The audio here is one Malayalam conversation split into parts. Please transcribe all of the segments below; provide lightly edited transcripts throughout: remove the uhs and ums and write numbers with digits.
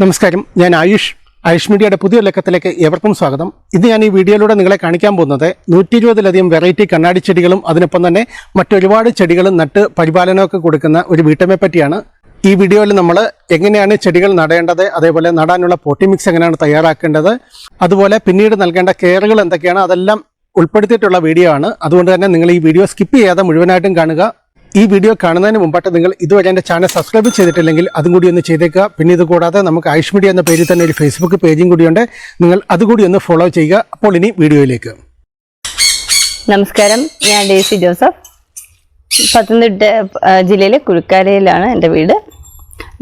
നമസ്കാരം, ഞാൻ ആയുഷ് മീഡിയയുടെ പുതിയ ലക്കത്തിലേക്ക് ഏവർക്കും സ്വാഗതം. ഇന്ന് ഞാൻ ഈ വീഡിയോയിലൂടെ നിങ്ങളെ കാണിക്കാൻ പോകുന്നത് 120ലധികം വെറൈറ്റി കണ്ണാടി ചെടികളും അതിനൊപ്പം തന്നെ മറ്റൊരുപാട് ചെടികളും നട്ട് പരിപാലനമൊക്കെ കൊടുക്കുന്ന ഒരു വീട്ടമ്മയെ പറ്റിയാണ്. ഈ വീഡിയോയിൽ നമ്മൾ എങ്ങനെയാണ് ചെടികൾ നടേണ്ടത്, അതേപോലെ നടാനുള്ള പോട്ടി മിക്സ് എങ്ങനെയാണ് തയ്യാറാക്കേണ്ടത്, അതുപോലെ പിന്നീട് നൽകേണ്ട കെയറുകൾ എന്തൊക്കെയാണ്, അതെല്ലാം ഉൾപ്പെടുത്തിയിട്ടുള്ള വീഡിയോ ആണ്. അതുകൊണ്ട് തന്നെ നിങ്ങൾ ഈ വീഡിയോ സ്കിപ്പ് ചെയ്യാതെ മുഴുവനായിട്ടും കാണുക. ഈ വീഡിയോ കാണുന്നതിന് മുമ്പായിട്ട് നിങ്ങൾ ഇതുവരെ എൻ്റെ ചാനൽ സബ്സ്ക്രൈബ് ചെയ്തിട്ടില്ലെങ്കിൽ അതും കൂടി ഒന്ന് ചെയ്തേക്കുക. പിന്നെ ഇത് കൂടാതെ നമുക്ക് ആയുഷ് മീഡിയ എന്ന പേരിൽ തന്നെ ഒരു ഫേസ്ബുക്ക് പേജും കൂടിയുണ്ട്, നിങ്ങൾ അതുകൂടി ഒന്ന് ഫോളോ ചെയ്യുക. അപ്പോൾ ഇനി വീഡിയോയിലേക്ക്. നമസ്കാരം, ഞാൻ ഡേസി ജോസഫ്. പത്തനംതിട്ട ജില്ലയിലെ കുരുക്കാരയിലാണ് എൻ്റെ വീട്.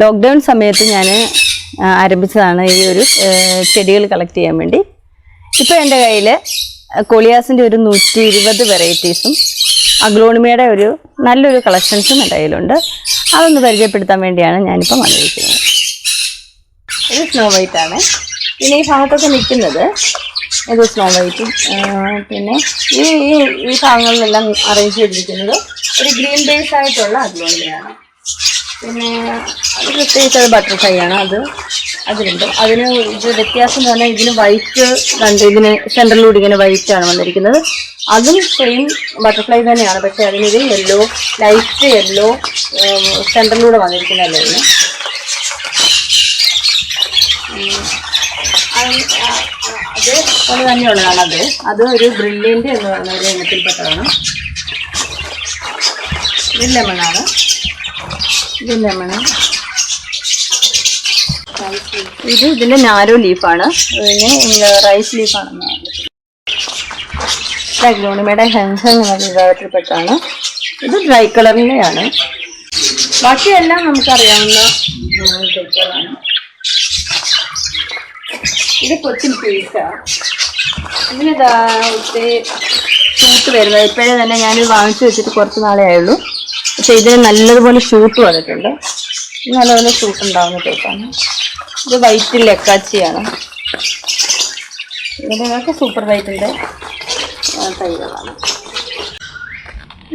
ലോക്ക്ഡൗൺ സമയത്ത് ഞാൻ ആരംഭിച്ചതാണ് ഈ ഒരു ചെടികൾ കളക്ട് ചെയ്യാൻ വേണ്ടി. ഇപ്പോൾ എൻ്റെ കയ്യിൽ കോളിയാസിൻ്റെ ഒരു 120 വെറൈറ്റീസും അഗ്ലോണിമയുടെ ഒരു നല്ലൊരു കളക്ഷൻസും എൻ്റെ കയ്യിലുണ്ട്. അതൊന്ന് പരിചയപ്പെടുത്താൻ വേണ്ടിയാണ് ഞാനിപ്പോൾ വന്നിരിക്കുന്നത്. ഇത് സ്നോ വൈറ്റ് ആണ്. പിന്നെ ഈ ഭാഗത്തൊക്കെ നിൽക്കുന്നത് ഇത് സ്നോ വൈറ്റും, പിന്നെ ഈ ഭാഗങ്ങളിലെല്ലാം അറേഞ്ച് ചെയ്തിരിക്കുന്നത് ഒരു ഗ്രീൻ ബേസ് ആയിട്ടുള്ള അഗ്ലോണിമയാണ്. പിന്നെ അത് പ്രത്യേകിച്ച് അത് ബട്ടർഫ്ലൈ ആണ്. അതിലുണ്ട്. അതിന് ഇത് വ്യത്യാസം എന്ന് പറഞ്ഞാൽ ഇതിന് വൈറ്റ് കണ്ട്, ഇതിന് സെൻട്രലിലൂടെ ഇങ്ങനെ വൈറ്റ് ആണ് വന്നിരിക്കുന്നത്. അതും സെയിം ബട്ടർഫ്ലൈ തന്നെയാണ്, പക്ഷെ അതിനൊരു യെല്ലോ, ലൈറ്റ് യെല്ലോ സെൻട്രലിലൂടെ വന്നിരിക്കുന്നതല്ലേ ഇതിന്. അത് തന്നെയുള്ളതാണ്. അത് ഒരു ബ്രില്യൻ്റ് എന്ന് പറയുന്ന ഒരു ഇനത്തിൽപ്പെട്ടതാണ്. ഇത് ലെമണാണ്. ഇതിന്റെ നാരോ ലീഫാണ്. ഇതിന് റൈസ് ലീഫാണെന്ന്. അഗ്ലോണിമയുടെ ഹെൻഹൻ എന്ന വിഭാഗത്തിൽപ്പെട്ടാണ്. ഇത് ഡ്രൈ കളറിലെയാണ്. ബാക്കിയെല്ലാം നമുക്കറിയാവുന്ന ചെടികളാണ്. ഇത് കൊച്ചിൻ പീസാണ്. ഇതിനിതാ ഒത്തിരി ഷൂട്ട് വരുന്നത്. ഇപ്പോഴേ തന്നെ ഞാനിത് വാങ്ങിച്ചു വെച്ചിട്ട് കുറച്ച് നാളേ ആയുള്ളൂ. പക്ഷെ ഇതിന് നല്ലതുപോലെ ഷൂട്ട് വന്നിട്ടുണ്ട്. നല്ലപോലെ ഷൂട്ട് ഉണ്ടാവുന്ന ടൈപ്പാണ്. ഇത് വൈറ്റിൽ ലക്കാച്ചിയാണ്. ഇതിനൊക്കെ സൂപ്പർ വൈറ്റിൻ്റെ തൈകളാണ്.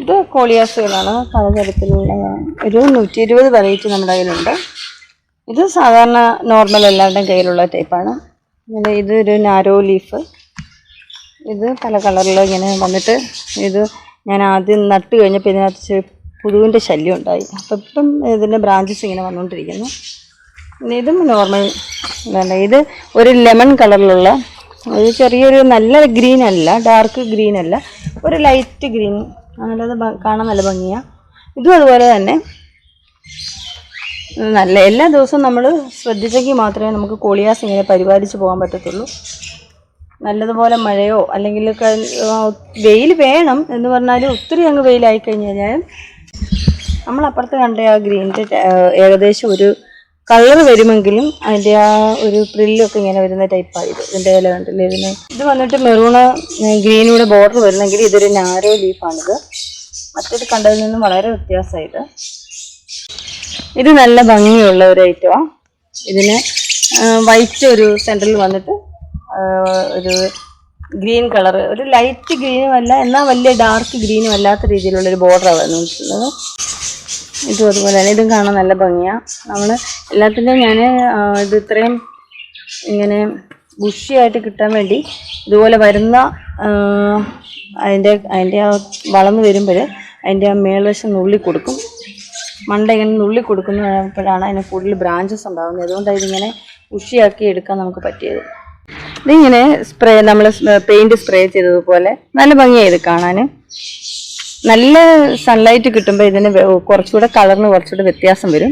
ഇത് കോളിയാസുകളാണ്. പലതരത്തിലുള്ള ഒരു 120 വെറൈറ്റി നമ്മുടെ കയ്യിലുണ്ട്. ഇത് സാധാരണ നോർമൽ എല്ലാവരുടെയും കയ്യിലുള്ള ടൈപ്പാണ്. ഇത് ഒരു നാരോ ലീഫ്. ഇത് പല കളറിൽ ഇങ്ങനെ വന്നിട്ട്, ഇത് ഞാൻ ആദ്യം നട്ട് കഴിഞ്ഞപ്പോൾ ഇതിനകത്ത് പുഴുവിൻ്റെ ശല്യം ഉണ്ടായി. അപ്പം ഇപ്പം ഇതിൻ്റെ ബ്രാഞ്ചസ് ഇങ്ങനെ വന്നുകൊണ്ടിരിക്കുന്നു. പിന്നെ ഇതും നോർമൽ വേണ്ട. ഇത് ഒരു ലെമൺ കളറിലുള്ള ഒരു ചെറിയൊരു നല്ല ഗ്രീൻ അല്ല, ഡാർക്ക് ഗ്രീൻ അല്ല, ഒരു ലൈറ്റ് ഗ്രീൻ. നല്ലത് കാണാൻ നല്ല ഭംഗിയാണ്. ഇതും അതുപോലെ തന്നെ നല്ല. എല്ലാ ദിവസവും നമ്മൾ ശ്രദ്ധിച്ചെങ്കിൽ മാത്രമേ നമുക്ക് കോളിയാസ് ഇങ്ങനെ പരിപാലിച്ച് പോകാൻ പറ്റത്തുള്ളൂ. നല്ലതുപോലെ മഴയോ അല്ലെങ്കിൽ വെയിൽ വേണം എന്ന് പറഞ്ഞാലും ഒത്തിരി അങ്ങ് വെയിലായി കഴിഞ്ഞ് കഴിഞ്ഞാൽ നമ്മളപ്പുറത്ത് കണ്ട ആ ഗ്രീനിൻ്റെ ഏകദേശം ഒരു കളർ വരുമെങ്കിലും അതിൻ്റെ ആ ഒരു പ്രില്ലൊക്കെ ഇങ്ങനെ വരുന്ന ടൈപ്പായത്. ഇതിൻ്റെ ഇല കണ്ടില്ലേ ഇതിന്. ഇത് വന്നിട്ട് മെറൂണ് ഗ്രീനൂടെ ബോർഡർ വരുന്നെങ്കിൽ ഇതൊരു നാരോ ലീഫാണിത്. മറ്റേത് കണ്ടതിൽ നിന്നും വളരെ വ്യത്യാസമായത്. ഇത് നല്ല ഭംഗിയുള്ള ഒരു ഐറ്റമാണ്. ഇതിന് വൈറ്റ് ഒരു സെൻറ്ററിൽ വന്നിട്ട് ഒരു ഗ്രീൻ കളർ, ഒരു ലൈറ്റ് ഗ്രീനും അല്ല എന്നാൽ വലിയ ഡാർക്ക് ഗ്രീനും അല്ലാത്ത രീതിയിലുള്ളൊരു ബോർഡറാണ് വന്നിട്ടുള്ളത്. ഇതും അതുപോലെ തന്നെ. ഇതും കാണാൻ നല്ല ഭംഗിയാണ്. നമ്മൾ എല്ലാത്തിൻ്റെയും ഞാൻ ഇത് ഇത്രയും ഇങ്ങനെ ബുഷിയായിട്ട് കിട്ടാൻ വേണ്ടി ഇതുപോലെ വരുന്ന അതിൻ്റെ ആ വളർന്ന് വരുമ്പോൾ അതിൻ്റെ ആ മേൽവശം നുള്ളി കൊടുക്കും. മണ്ട ഇങ്ങനെ നുള്ളി കൊടുക്കുന്നപ്പോഴാണ് അതിന് കൂടുതൽ ബ്രാഞ്ചസ് ഉണ്ടാകുന്നത്. അതുകൊണ്ടാണ് ഇതിങ്ങനെ ബുഷിയാക്കി എടുക്കാൻ നമുക്ക് പറ്റിയത്. ഇതിങ്ങനെ നമ്മൾ പെയിൻറ് സ്പ്രേ ചെയ്തതുപോലെ നല്ല ഭംഗിയായി ഇത് കാണാൻ. നല്ല സൺലൈറ്റ് കിട്ടുമ്പോൾ ഇതിന് കുറച്ചുകൂടെ കളറിന് കുറച്ചുകൂടെ വ്യത്യാസം വരും,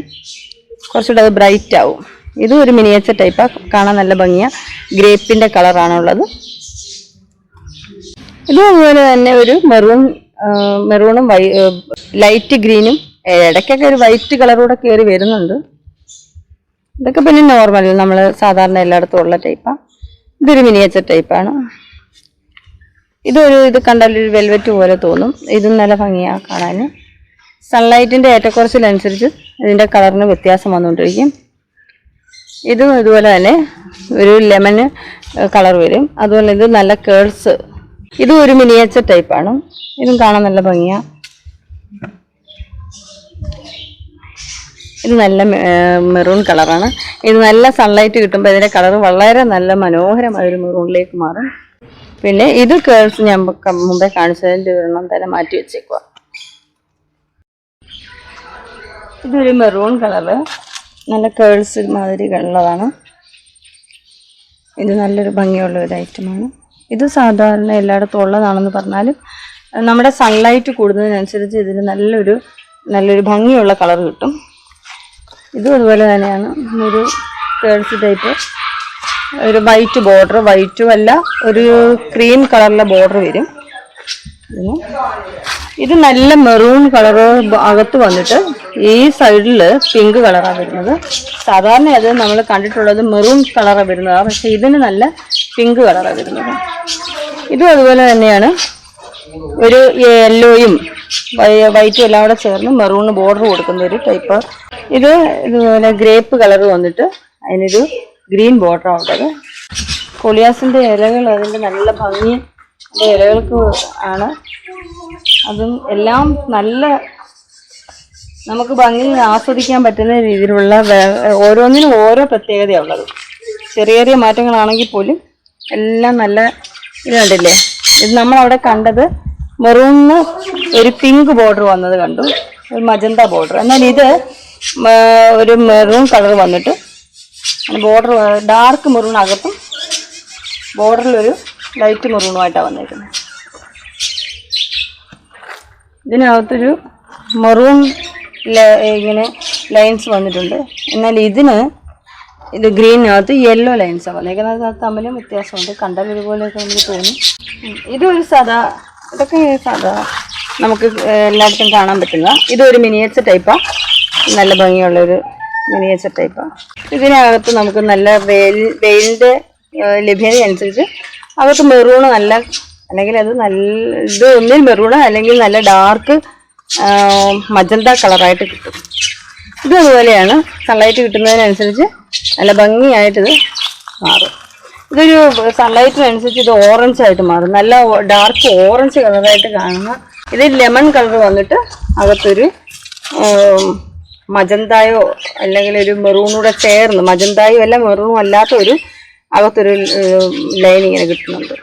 കുറച്ചുകൂടെ അത് ബ്രൈറ്റ് ആവും. ഇതും ഒരു മിനിയേച്ചർ ടൈപ്പാണ്, കാണാൻ നല്ല ഭംഗിയാണ്. ഗ്രേപ്പിൻ്റെ കളറാണുള്ളത്. ഇതും അതുപോലെ തന്നെ ഒരു മെറൂണും ലൈറ്റ് ഗ്രീനും ഇടയ്ക്കൊക്കെ ഒരു വൈറ്റ് കളറൂടെ കയറി വരുന്നുണ്ട്. ഇതൊക്കെ പിന്നെ നോർമൽ നമ്മൾ സാധാരണ എല്ലായിടത്തും ഉള്ള ടൈപ്പാണ്. ഇതൊരു മിനിയേച്ചർ ടൈപ്പാണ്. ഇത് കണ്ടാലൊരു വെൽവെറ്റ് പോലെ തോന്നും. ഇതും നല്ല ഭംഗിയാണ് കാണാൻ. സൺലൈറ്റിൻ്റെ ഏറ്റക്കുറച്ചിലനുസരിച്ച് ഇതിൻ്റെ കളറിന് വ്യത്യാസം വന്നുകൊണ്ടിരിക്കും. ഇതും ഇതുപോലെ തന്നെ ഒരു ലെമൺ കളർ വരും. അതുപോലെ ഇത് നല്ല കേൾസ്. ഇതും ഒരു മിനിയേച്ചർ ടൈപ്പാണ്. ഇതും കാണാൻ നല്ല ഭംഗിയാണ്. ഇത് നല്ല മെറൂൺ കളറാണ്. ഇത് നല്ല സൺലൈറ്റ് കിട്ടുമ്പോൾ ഇതിൻ്റെ കളർ വളരെ നല്ല മനോഹരമായ ഒരു മെറൂണിലേക്ക് മാറും. പിന്നെ ഇത് കേൾസ് ഞാൻ മുമ്പേ കാണിച്ചതിൻ്റെ ഒരെണ്ണം തന്നെ മാറ്റി വെച്ചേക്കുക. ഇതൊരു മെറൂൺ കളറ്, നല്ല കേൾസ് മാതിരി ഉള്ളതാണ്. ഇത് നല്ലൊരു ഭംഗിയുള്ള ഒരു ഐറ്റമാണ്. ഇത് സാധാരണ എല്ലായിടത്തും ഉള്ളതാണെന്ന് പറഞ്ഞാലും നമ്മുടെ സൺലൈറ്റ് കൂടുന്നതിനനുസരിച്ച് ഇതിന് നല്ലൊരു ഭംഗിയുള്ള കളർ കിട്ടും. ഇതും അതുപോലെ തന്നെയാണ്. ഒരു കേൾസ് ടൈപ്പ്, ഒരു വൈറ്റ് ബോർഡർ, വൈറ്റും അല്ല ഒരു ക്രീം കളറിലെ ബോർഡർ വരും. ഇത് നല്ല മെറൂൺ കളറ് അകത്ത് വന്നിട്ട് ഈ സൈഡിൽ പിങ്ക് കളറാണ് വരുന്നത്. സാധാരണ അത് നമ്മൾ കണ്ടിട്ടുള്ളത് മെറൂൺ കളറാണ് വരുന്നതാണ്, പക്ഷെ ഇതിന് നല്ല പിങ്ക് കളറാണ് വരുന്നത്. ഇതും അതുപോലെ തന്നെയാണ്. ഒരു യെല്ലോയും വൈറ്റും എല്ലാം കൂടെ ചേർന്ന് മെറൂൺ ബോർഡർ കൊടുക്കുന്ന ഒരു ടൈപ്പ്. ഇതുപോലെ ഗ്രേപ്പ് കളർ വന്നിട്ട് അതിനൊരു ഗ്രീൻ ബോർഡറാണ് ഉള്ളത്. കോളിയാസിൻ്റെ ഇലകൾ അതിൻ്റെ നല്ല ഭംഗി ഇലകൾക്ക് ആണ്. അതും എല്ലാം നല്ല നമുക്ക് ഭംഗി ആസ്വദിക്കാൻ പറ്റുന്ന രീതിയിലുള്ള ഓരോന്നിനും ഓരോ പ്രത്യേകതയുള്ളത്. ചെറിയ ചെറിയ മാറ്റങ്ങളാണെങ്കിൽ പോലും എല്ലാം നല്ല ഇത് കണ്ടില്ലേ. ഇത് നമ്മളവിടെ കണ്ടത് മെറൂണിന് ഒരു പിങ്ക് ബോർഡർ വന്നത് കണ്ടു, ഒരു മജന്ത ബോർഡർ. എന്നാൽ ഇത് ഒരു മെറൂൺ കളർ വന്നിട്ട് ബോർഡർ ഡാർക്ക് മെറൂൺ അകത്തും ബോർഡറിലൊരു ലൈറ്റ് മെറൂണുമായിട്ടാണ് വന്നേക്കുന്നത്. ഇതിനകത്തൊരു മെറൂൺ ഇങ്ങനെ ലൈൻസ് വന്നിട്ടുണ്ട്. എന്നാൽ ഇത് ഗ്രീനകത്ത് യെല്ലോ ലൈൻസാണ് വന്നേക്കുന്നത്. അത് തമ്മിലും വ്യത്യാസമുണ്ട്. കണ്ടാൽ ഒരുപോലെയൊക്കെ നമുക്ക് തോന്നും. ഇതൊക്കെ സാധാ നമുക്ക് എല്ലായിടത്തും കാണാൻ പറ്റുന്ന ഇതൊരു മിനിയേച്ചർ ടൈപ്പാണ്. നല്ല ഭംഗിയുള്ളൊരു മിനിയേച്ചർ ടൈപ്പാണ്. ഇതിനകത്ത് നമുക്ക് നല്ല വെയിലിൻ്റെ ലഭ്യത അനുസരിച്ച് അകത്ത് മെറൂണ് നല്ല, അല്ലെങ്കിൽ അത് നല്ല ഇത് ഒന്നിൽ മെറൂണ് അല്ലെങ്കിൽ നല്ല ഡാർക്ക് മജന്ത കളറായിട്ട് കിട്ടും. ഇതും അതുപോലെയാണ്. സൺലൈറ്റ് കിട്ടുന്നതിനനുസരിച്ച് നല്ല ഭംഗിയായിട്ടിത് മാറും. ഇതൊരു സൺലൈറ്റിനനുസരിച്ച് ഇത് ഓറഞ്ച് ആയിട്ട് മാറും. നല്ല ഡാർക്ക് ഓറഞ്ച് കളറായിട്ട് കാണുന്ന ഇത് ലെമൺ കളർ വന്നിട്ട് അകത്തൊരു മജന്തായോ അല്ലെങ്കിൽ ഒരു മെറൂണൂടെ ചേർന്ന്, മജന്തായോ അല്ല മെറൂണും അല്ലാത്ത ഒരു അകത്തൊരു ലൈൻ ഇങ്ങനെ കിട്ടുന്നുണ്ട്.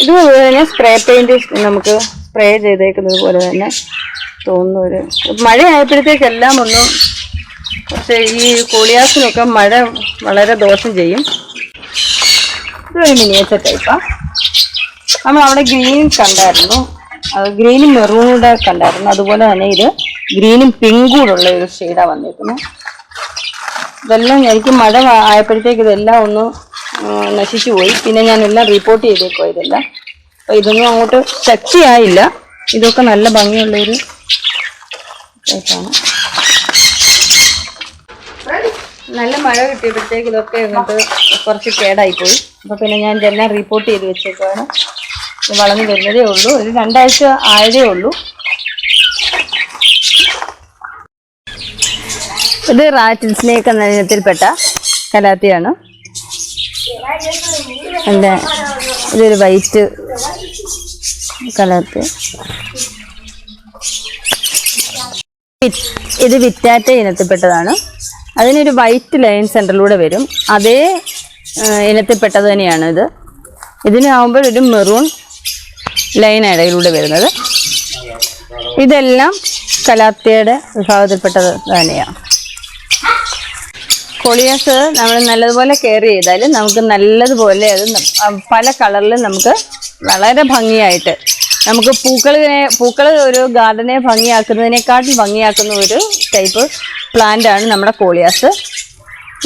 ഇതുപോലെ തന്നെ സ്പ്രേ പെയിന്റ് നമുക്ക് സ്പ്രേ ചെയ്തേക്കുന്നത് പോലെ തന്നെ തോന്നുന്ന ഒരു മഴയായപ്പോഴത്തേക്കെല്ലാം ഒന്നും, പക്ഷേ ഈ കോളിയാസിനൊക്കെ മഴ വളരെ ദോഷം ചെയ്യും. ഇതൊരു മിനിയേച്ചർ ടൈപ്പാണ്. നമ്മൾ അവിടെ ഗ്രീൻ കണ്ടായിരുന്നു, അത് ഗ്രീനും മെറൂണൂടെ കണ്ടായിരുന്നു. അതുപോലെ തന്നെ ഇത് ഗ്രീനും പിങ്കൂടുള്ള ഒരു ഷെയ്ഡാണ് വന്നിരിക്കുന്നത്. ഇതെല്ലാം എനിക്ക് മഴ ആയപ്പോഴത്തേക്ക് ഇതെല്ലാം ഒന്ന് നശിച്ചു പോയി. പിന്നെ ഞാനെല്ലാം റിപ്പോർട്ട് ചെയ്തേക്കോ ഇതെല്ലാം. അപ്പോൾ ഇതൊന്നും അങ്ങോട്ട് ശക്തിയായില്ല. ഇതൊക്കെ നല്ല ഭംഗിയുള്ളൊരു ടൈപ്പാണ്. നല്ല മഴ കിട്ടിയപ്പോഴത്തേക്ക് ഇതൊക്കെ ഇങ്ങോട്ട് കുറച്ച് കേടായിപ്പോയി. അപ്പോൾ പിന്നെ ഞാൻ ഇതെല്ലാം റിപ്പോർട്ട് ചെയ്ത് വെച്ചേക്കാണ്. വളർന്നു വരുന്നതേ ഉള്ളൂ, ഒരു 2 ആഴ്ച ആയതേ ഉള്ളൂ. ഇത് റാറ്റിൽ സ്നേക്ക് എന്ന ഇനത്തിൽപ്പെട്ട കലാത്തിയാണ്. ഇതൊരു വൈറ്റ് കലാത്തി. ഇത് വിറ്റാറ്റ ഇനത്തിൽപ്പെട്ടതാണ്. അതിനൊരു വൈറ്റ് ലൈൻ സെൻറ്ററിലൂടെ വരും. അതേ ഇനത്തിൽപ്പെട്ടത് തന്നെയാണ് ഇത്. ഇതിനാവുമ്പോൾ ഒരു മെറൂൺ ലൈൻ ഇടയിലൂടെ വരുന്നത്. ഇതെല്ലാം കലാത്തിയുടെ വിഭാഗത്തിൽപ്പെട്ടത് തന്നെയാണ്. കോളിയാസ് നമ്മൾ നല്ലതുപോലെ കെയർ ചെയ്താൽ നമുക്ക് നല്ലതുപോലെ അത് പല കളറിലും നമുക്ക് വളരെ ഭംഗിയായിട്ട് നമുക്ക് പൂക്കൾ ഒരു ഗാർഡനെ ഭംഗിയാക്കുന്നതിനേക്കാട്ടിൽ ഭംഗിയാക്കുന്ന ഒരു ടൈപ്പ് പ്ലാന്റാണ് നമ്മുടെ കോളിയാസ്.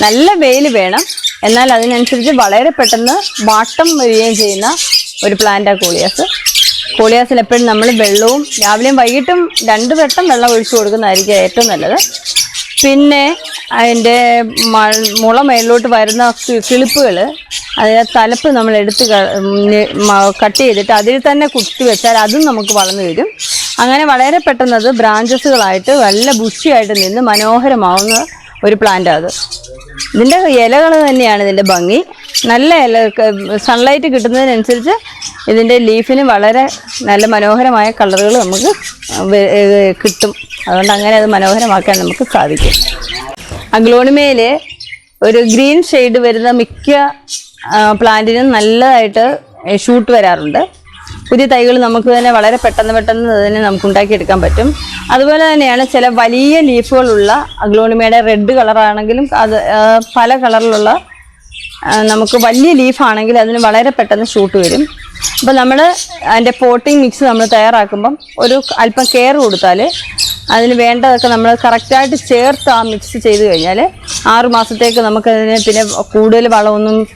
നല്ല വെയിൽ വേണം, എന്നാൽ അതിനനുസരിച്ച് വളരെ പെട്ടെന്ന് വാട്ടം വരികയും ചെയ്യുന്ന ഒരു പ്ലാന്റാണ് കോളിയാസ്. കോളിയാസിൽ എപ്പോഴും നമ്മൾ വെള്ളവും രാവിലെയും വൈകിട്ടും 2 വട്ടം വെള്ളം ഒഴിച്ചു കൊടുക്കുന്നതായിരിക്കും ഏറ്റവും നല്ലത്. പിന്നെ അതിൻ്റെ മുള മേലോട്ട് വരുന്ന കിളിപ്പുകൾ, അതിൻ്റെ തലപ്പ് നമ്മൾ എടുത്ത് കട്ട് ചെയ്തിട്ട് അതിൽ തന്നെ കുത്തി വെച്ചാൽ അതും നമുക്ക് വളർന്നു വരും. അങ്ങനെ വളരെ പെട്ടെന്ന് അത് ബ്രാഞ്ചസുകളായിട്ട് നല്ല ബുഷിയായിട്ട് നിന്ന് മനോഹരമാവുന്ന ഒരു പ്ലാന്റാണ് അത്. ഇതിൻ്റെ ഇലകൾ തന്നെയാണ് ഇതിൻ്റെ ഭംഗി. നല്ല ഇല, സൺലൈറ്റ് കിട്ടുന്നതിനനുസരിച്ച് ഇതിൻ്റെ ലീഫിന് വളരെ നല്ല മനോഹരമായ കളറുകൾ നമുക്ക് കിട്ടും. അതുകൊണ്ട് അങ്ങനെ അത് മനോഹരമാക്കാൻ നമുക്ക് സാധിക്കും. അഗ്ലോണിമയിൽ ഒരു ഗ്രീൻ ഷെയ്ഡ് വരുന്ന മിക്ക പ്ലാന്റിനും നല്ലതായിട്ട് ഷൂട്ട് വരാറുണ്ട്. പുതിയ തൈകൾ നമുക്ക് തന്നെ വളരെ പെട്ടെന്ന് തന്നെ നമുക്ക് ഉണ്ടാക്കിയെടുക്കാൻ പറ്റും. അതുപോലെ തന്നെയാണ് ചില വലിയ ലീഫുകളുള്ള അഗ്ലോണിമയുടെ റെഡ് കളറാണെങ്കിലും അത് പല കളറിലുള്ള നമുക്ക് വലിയ ലീഫാണെങ്കിൽ അതിന് വളരെ പെട്ടെന്ന് ഷൂട്ട് വരും. അപ്പോൾ നമ്മൾ അതിൻ്റെ പോട്ടിംഗ് മിക്സ് നമ്മൾ തയ്യാറാക്കുമ്പം ഒരു അല്പം കെയർ കൊടുത്താൽ അതിന് വേണ്ടതൊക്കെ നമ്മൾ കറക്റ്റായിട്ട് ചേർത്ത് ആ മിക്സ് ചെയ്ത് കഴിഞ്ഞാൽ 6 മാസത്തേക്ക് നമുക്കതിന് പിന്നെ കൂടുതൽ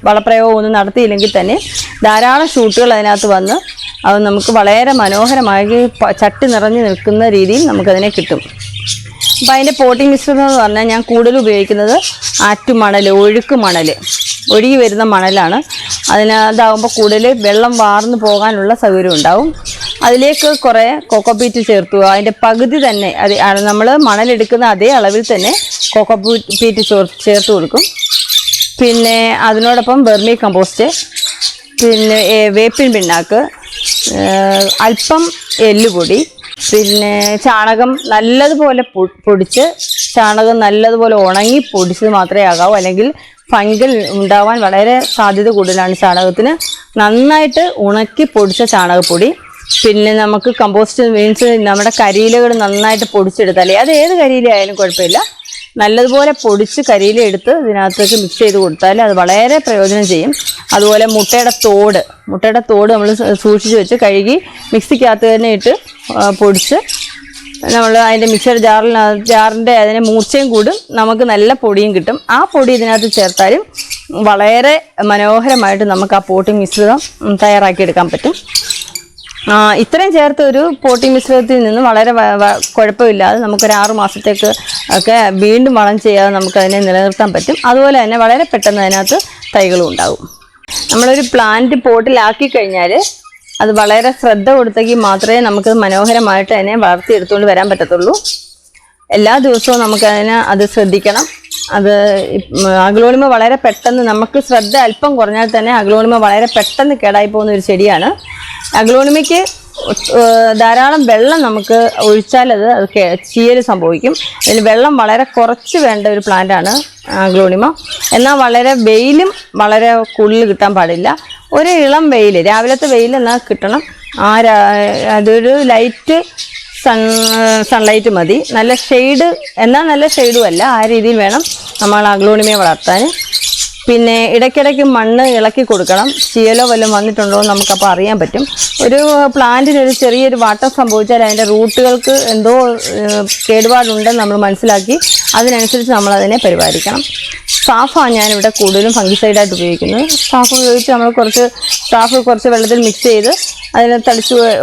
വളപ്രയോഗമൊന്നും നടത്തിയില്ലെങ്കിൽ തന്നെ ധാരാളം ഷൂട്ടുകൾ അതിനകത്ത് വന്ന് അത് നമുക്ക് വളരെ മനോഹരമായി ചട്ടി നിറഞ്ഞു നിൽക്കുന്ന രീതിയിൽ നമുക്കതിനെ കിട്ടും. അപ്പോൾ അതിൻ്റെ പോട്ടിംഗ് മിശ്രിതം എന്ന് പറഞ്ഞാൽ ഞാൻ കൂടുതൽ ഉപയോഗിക്കുന്നത് ആറ്റുമണൽ, ഒഴുക്ക് മണൽ, ഒഴുകി വരുന്ന മണലാണ്. അതിനകത്താകുമ്പോൾ കൂടുതൽ വെള്ളം വാർന്നു പോകാനുള്ള സൗകര്യം ഉണ്ടാവും. അതിലേക്ക് കുറേ കൊക്കോപീറ്റ് ചേർത്തു. അതിൻ്റെ പകുതി തന്നെ അത് നമ്മൾ മണലെടുക്കുന്ന അതേ അളവിൽ തന്നെ കൊക്കോപീറ്റ് ചേർത്ത് കൊടുക്കും. പിന്നെ അതിനോടൊപ്പം വെർമി കമ്പോസ്റ്റ്, പിന്നെ വേപ്പിൻ പിണ്ണാക്ക്, അല്പം എല്ലുപൊടി, പിന്നെ ചാണകം നല്ലതുപോലെ പൊടിച്ച്, ചാണകം നല്ലതുപോലെ ഉണങ്ങി പൊടിച്ചത് മാത്രമേ ആകാവൂ. അല്ലെങ്കിൽ ഫംഗൽ ഉണ്ടാവാൻ വളരെ സാധ്യത കൂടുതലാണ് ചാണകത്തിന്. നന്നായിട്ട് ഉണക്കി പൊടിച്ച ചാണകപ്പൊടി. പിന്നെ നമുക്ക് കമ്പോസ്റ്റ് മീൻസ് നമ്മുടെ കരിയിലകൾ നന്നായിട്ട് പൊടിച്ചെടുത്താലേ, അത് ഏത് കരിയില ആയാലും കുഴപ്പമില്ല, നല്ലതുപോലെ പൊടിച്ച് കരിയില എടുത്ത് ഇതിനകത്തേക്ക് മിക്സ് ചെയ്ത് കൊടുത്താൽ അത് വളരെ പ്രയോജനം ചെയ്യും. അതുപോലെ മുട്ടയുടെ തോട് നമ്മൾ സൂക്ഷിച്ച് വെച്ച് കഴുകി മിക്സിക്കകത്ത് തന്നെ ഇട്ട് പൊടിച്ച് നമ്മൾ അതിൻ്റെ മിക്സർ ജാറിൻ്റെ അതിനെ മൂർച്ചയും കൂടും, നമുക്ക് നല്ല പൊടിയും കിട്ടും. ആ പൊടി ഇതിനകത്ത് ചേർത്താലും വളരെ മനോഹരമായിട്ട് നമുക്ക് ആ പോട്ടിംഗ് മിശ്രിതം തയ്യാറാക്കിയെടുക്കാൻ പറ്റും. ഇത്രയും ചേർത്ത് ഒരു പോട്ടിംഗ് മിശ്രിതത്തിൽ നിന്ന് വളരെ കുഴപ്പമില്ലാതെ നമുക്കൊരു 6 മാസത്തേക്ക് ഒക്കെ വീണ്ടും വളം ചെയ്യാതെ നമുക്കതിനെ നിലനിർത്താൻ പറ്റും. അതുപോലെ തന്നെ വളരെ പെട്ടെന്ന് അതിനകത്ത് തൈകളും ഉണ്ടാകും. നമ്മളൊരു പ്ലാന്റ് പോട്ടിലാക്കി കഴിഞ്ഞാൽ അത് വളരെ ശ്രദ്ധ കൊടുത്തെങ്കിൽ മാത്രമേ നമുക്ക് മനോഹരമായിട്ട് അതിനെ വളർത്തിയെടുത്തുകൊണ്ട് വരാൻ പറ്റത്തുള്ളൂ. എല്ലാ ദിവസവും അത് ശ്രദ്ധിക്കണം. അത് അഗ്ലോണിമ വളരെ പെട്ടെന്ന്, നമുക്ക് ശ്രദ്ധ അല്പം കുറഞ്ഞാൽ തന്നെ അഗ്ലോണിമ വളരെ പെട്ടെന്ന് കേടായി പോകുന്ന ഒരു ചെടിയാണ്. അഗ്ലോണിമയ്ക്ക് ധാരാളം വെള്ളം നമുക്ക് ഒഴിച്ചാൽ അത് ചീയൽ സംഭവിക്കും. അതിന് വെള്ളം വളരെ കുറച്ച് വേണ്ട ഒരു പ്ലാന്റാണ് അഗ്ലോണിമ. എന്നാൽ വളരെ വെയിലും വളരെ കൂടുതൽ കിട്ടാൻ പാടില്ല. ഒരു ഇളം വെയിൽ, രാവിലത്തെ വെയിൽ എന്നാൽ കിട്ടണം. അതൊരു ലൈറ്റ് സൺലൈറ്റ് മതി. നല്ല ഷെയ്ഡ് എന്നാൽ നല്ല ഷെയ്ഡും അല്ല, ആ രീതിയിൽ വേണം നമ്മൾ അഗ്ലോണിമയെ വളർത്താൻ. പിന്നെ ഇടയ്ക്കിടയ്ക്ക് മണ്ണ് ഇളക്കി കൊടുക്കണം. ചീയലോ വല്ലതും വന്നിട്ടുണ്ടോ എന്ന് നമുക്കപ്പോൾ അറിയാൻ പറ്റും. ഒരു പ്ലാന്റിനൊരു ചെറിയൊരു വാട്ടം സംഭവിച്ചാൽ അതിൻ്റെ റൂട്ടുകൾക്ക് എന്തോ കേടുപാടുണ്ടെന്ന് നമ്മൾ മനസ്സിലാക്കി അതിനനുസരിച്ച് നമ്മളതിനെ പരിപാലിക്കണം. സാഫാണ് ഞാനിവിടെ കൂടുതലും ഫംഗിസൈഡായിട്ട് ഉപയോഗിക്കുന്നത്. സാഫ് ഉപയോഗിച്ച് നമ്മൾ കുറച്ച് വെള്ളത്തിൽ മിക്സ് ചെയ്ത് അതിനെ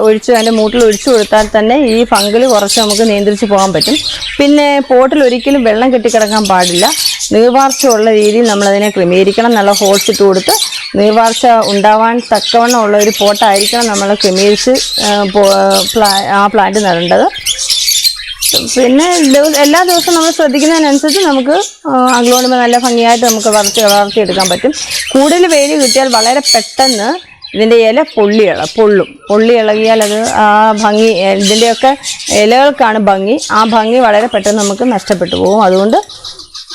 ഒഴിച്ച് അതിൻ്റെ മൂട്ടിൽ ഒഴിച്ചു കൊടുത്താൽ തന്നെ ഈ ഫംഗൽ കുറച്ച് നമുക്ക് നിയന്ത്രിച്ച് പോകാൻ പറ്റും. പിന്നെ പോട്ടിൽ ഒരിക്കലും വെള്ളം കെട്ടിക്കിടക്കാൻ പാടില്ല. നീർവാർച്ചയുള്ള രീതിയിൽ നമ്മളതിനെ ക്രമീകരിക്കണം. നല്ല ഹോൾസ് ഇട്ട് കൊടുത്ത് നീർവാർച്ച ഉണ്ടാവാൻ തക്കവണ്ണം ഉള്ള ഒരു പോട്ടായിരിക്കണം നമ്മൾ ക്രമീകരിച്ച് ആ പ്ലാന്റ് നടേണ്ടത്. പിന്നെ എല്ലാ ദിവസവും നമ്മൾ ശ്രദ്ധിക്കുന്നതിനനുസരിച്ച് നമുക്ക് അഗ്ലോണിമ നല്ല ഭംഗിയായിട്ട് നമുക്ക് വളർത്തിയെടുക്കാൻ പറ്റും. കൂടുതൽ വെയിൽ കിട്ടിയാൽ വളരെ പെട്ടെന്ന് ഇതിൻ്റെ ഇല പൊള്ളി ഇളകിയാൽ അത് ആ ഭംഗി, ഇതിൻ്റെയൊക്കെ ഇലകൾക്കാണ് ഭംഗി, ആ ഭംഗി വളരെ പെട്ടെന്ന് നമുക്ക് നഷ്ടപ്പെട്ടു പോകും. അതുകൊണ്ട്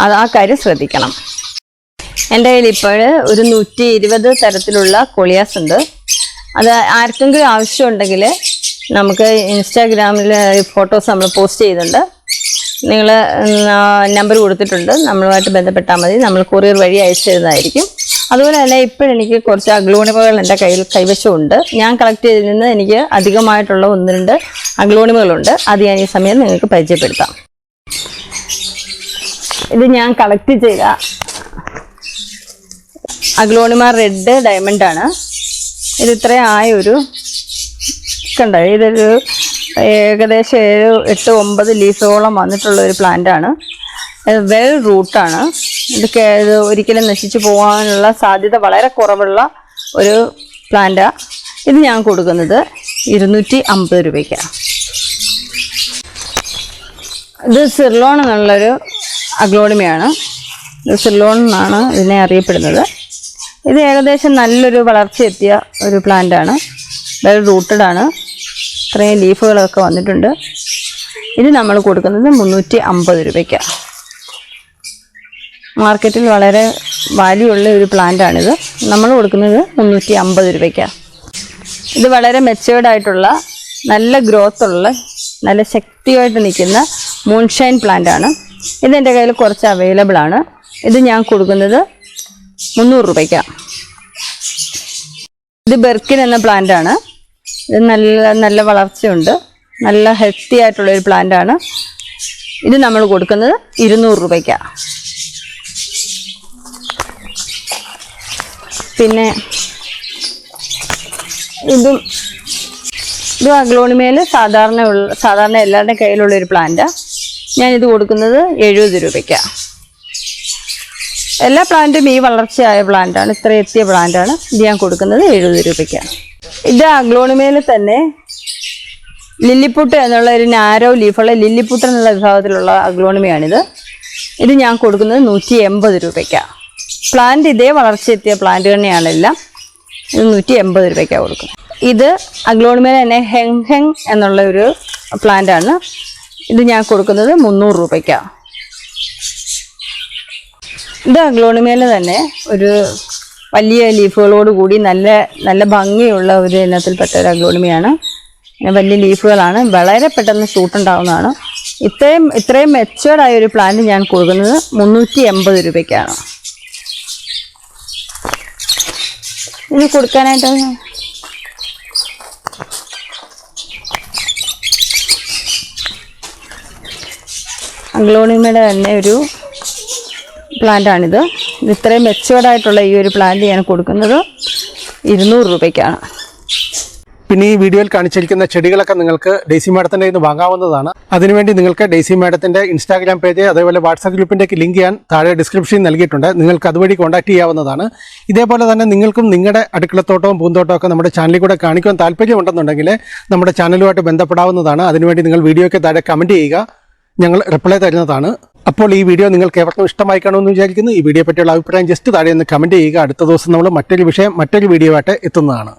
ആ കാര്യം ശ്രദ്ധിക്കണം. എൻ്റെ കയ്യിൽ ഇപ്പോൾ ഒരു 120 തരത്തിലുള്ള കോളിയാസ് ഉണ്ട്. അത് ആർക്കെങ്കിലും ആവശ്യമുണ്ടെങ്കിൽ നമുക്ക് ഇൻസ്റ്റാഗ്രാമിൽ ഫോട്ടോസ് നമ്മൾ പോസ്റ്റ് ചെയ്യുന്നുണ്ട്. നിങ്ങൾ നമ്പർ കൊടുത്തിട്ടുണ്ട്, നമ്മളുമായിട്ട് ബന്ധപ്പെട്ടാൽ മതി. നമ്മൾ കൊറിയർ വഴി അയച്ചു തരുന്നതായിരിക്കും. അതുപോലെ തന്നെ ഇപ്പോഴെനിക്ക് കുറച്ച് അഗ്ലോണിമകൾ എൻ്റെ കൈവശമുണ്ട്. ഞാൻ കളക്ട് ചെയ്തതിൽ നിന്ന് എനിക്ക് അധികമായിട്ടുള്ള 1-2 അഗ്ലോണിമകളുണ്ട്. അത് ഞാൻ ഈ സമയം നിങ്ങൾക്ക് പരിചയപ്പെടുത്താം. ഇത് ഞാൻ കളക്ട് ചെയ്ത അഗ്ലോണിമ റെഡ് ഡയമണ്ട് ആണ്. ഇത് ഇത്രയും ആയൊരു കണ്ടോ, ഇതൊരു ഏകദേശം 8-9 ലീഫോളം വന്നിട്ടുള്ള ഒരു പ്ലാന്റ് ആണ്. വെൽ റൂട്ടാണ്. ഇത് ഒരിക്കലും നശിച്ചു പോകാനുള്ള സാധ്യത വളരെ കുറവുള്ള ഒരു പ്ലാന്റാണ്. ഇത് ഞാൻ കൊടുക്കുന്നത് 250 രൂപയ്ക്കാണ്. ഇത് സിർലോൺ എന്നുള്ളൊരു അഗ്ലോണിമയാണ്. ഇത് സിലോൺ എന്നാണ് ഇതിനെ അറിയപ്പെടുന്നത്. ഇത് ഏകദേശം നല്ലൊരു വളർച്ചയെത്തിയ ഒരു പ്ലാന്റാണ്, വെൽ റൂട്ടഡ് ആണ്. ഇത്രയും ലീഫുകളൊക്കെ വന്നിട്ടുണ്ട്. ഇത് നമ്മൾ കൊടുക്കുന്നത് 350 രൂപയ്ക്കാണ്. മാർക്കറ്റിൽ വളരെ വാല്യൂ ഉള്ള ഒരു പ്ലാന്റാണിത്. നമ്മൾ കൊടുക്കുന്നത് 350 രൂപയ്ക്കാണ്. ഇത് വളരെ മെച്ചേർഡായിട്ടുള്ള നല്ല ഗ്രോത്തുള്ള നല്ല ശക്തിയായിട്ട് നിൽക്കുന്ന മൂൺഷൈൻ പ്ലാന്റാണ്. ഇതെൻ്റെ കയ്യിൽ കുറച്ച് അവൈലബിൾ ആണ്. ഇത് ഞാൻ കൊടുക്കുന്നത് 300 രൂപയ്ക്കാണ്. ഇത് ബെർക്കിൻ എന്ന പ്ലാന്റാണ്. ഇത് നല്ല വളർച്ചയുണ്ട്, നല്ല ഹെൽത്തി ആയിട്ടുള്ളൊരു പ്ലാന്റാണ്. ഇത് നമ്മൾ കൊടുക്കുന്നത് 200 രൂപയ്ക്കാണ്. പിന്നെ ഇതും അഗ്ലോണിമയിൽ സാധാരണ എല്ലാവരുടെയും കയ്യിലുള്ളൊരു പ്ലാന്റാണ്. ഞാനിത് കൊടുക്കുന്നത് 70 രൂപയ്ക്കാണ്. എല്ലാ പ്ലാന്റും ഈ വളർച്ചയായ പ്ലാന്റാണ്, ഇത്ര എത്തിയ പ്ലാന്റാണ്. ഇത് ഞാൻ കൊടുക്കുന്നത് 70 രൂപയ്ക്കാണ്. ഇത് അഗ്ലോണിമയിൽ തന്നെ ലില്ലിപ്പുട്ട് എന്നുള്ള ഒരു നാരോ ലീഫുള്ള ലില്ലിപ്പുട്ട് എന്നുള്ള വിഭാഗത്തിലുള്ള അഗ്ലോണിമയാണിത്. ഇത് ഞാൻ കൊടുക്കുന്നത് 180 രൂപയ്ക്കാണ്. പ്ലാന്റ് ഇതേ വളർച്ചയെത്തിയ പ്ലാന്റ് തന്നെയാണെല്ലാം. ഇത് 180 രൂപയ്ക്കാണ് കൊടുക്കുന്നത്. ഇത് അഗ്ലോണിമയിൽ തന്നെ ഹെങ് എന്നുള്ള ഒരു പ്ലാന്റാണ്. ഇത് ഞാൻ കൊടുക്കുന്നത് 300 രൂപയ്ക്കാണ്. ഇത് അഗ്ലോണിമയിൽ തന്നെ ഒരു വലിയ ലീഫുകളോട് കൂടി നല്ല ഭംഗിയുള്ള ഒരു ഇനത്തിൽപ്പെട്ട ഒരു അഗ്ലോണിമയാണ്. വലിയ ലീഫുകളാണ്, വളരെ പെട്ടെന്ന് ഷൂട്ടുണ്ടാവുന്നതാണ്. ഇത്രയും മെച്ചുവേർഡായ ഒരു പ്ലാന്റ് ഞാൻ കൊടുക്കുന്നത് 380 രൂപയ്ക്കാണ്. ഇത് കൊടുക്കാനായിട്ട് അഗ്ലോണിമയുടെ തന്നെ ഒരു പ്ലാന്റാണിത്. ഇത്രയും മെച്ചുവേർഡായിട്ടുള്ള ഈ ഒരു പ്ലാന്റ് ഞാൻ കൊടുക്കുന്നത് 200 രൂപയ്ക്കാണ്. പിന്നെ ഈ വീഡിയോയിൽ കാണിച്ചിരിക്കുന്ന ചെടികളൊക്കെ നിങ്ങൾക്ക് ഡെയ്സി മാഡത്തിൻ്റെ നിന്ന് വാങ്ങാവുന്നതാണ്. അതിനുവേണ്ടി നിങ്ങൾക്ക് ഡെയ്സി മാഡത്തിൻ്റെ ഇൻസ്റ്റാഗ്രാം പേജ് അതേപോലെ വാട്സാപ്പ് ഗ്രൂപ്പിൻ്റെയൊക്കെ ലിങ്ക് ഞാൻ താഴെ ഡിസ്ക്രിപ്ഷനിൽ നൽകിയിട്ടുണ്ട്. നിങ്ങൾക്ക് അതുവഴി കോൺടാക്ട് ചെയ്യാവുന്നതാണ്. ഇതേപോലെ തന്നെ നിങ്ങൾക്കും നിങ്ങളുടെ അടുക്കളത്തോട്ടവും പൂന്തോട്ടവും ഒക്കെ നമ്മുടെ ചാനലിൽ കൂടെ കാണിക്കാൻ താല്പര്യമുണ്ടെന്നുണ്ടെങ്കിൽ നമ്മുടെ ചാനലുമായിട്ട് ബന്ധപ്പെടാവുന്നതാണ്. അതിനുവേണ്ടി നിങ്ങൾ വീഡിയോയ്ക്ക് താഴെ കമൻറ്റ് ചെയ്യുക, ഞങ്ങൾ റിപ്ലൈ തരുന്നതാണ്. അപ്പോൾ ഈ വീഡിയോ നിങ്ങൾക്ക് എവർക്കും ഇഷ്ടമായി കാണുമെന്ന് വിചാരിക്കുന്നു. ഈ വീഡിയോ പറ്റിയുള്ള അഭിപ്രായം ജസ്റ്റ് താഴെ ഒന്ന് കമൻറ്റ് ചെയ്യുക. അടുത്ത ദിവസം നമ്മൾ മറ്റൊരു വീഡിയോ ആയിട്ട് എത്തുന്നതാണ്.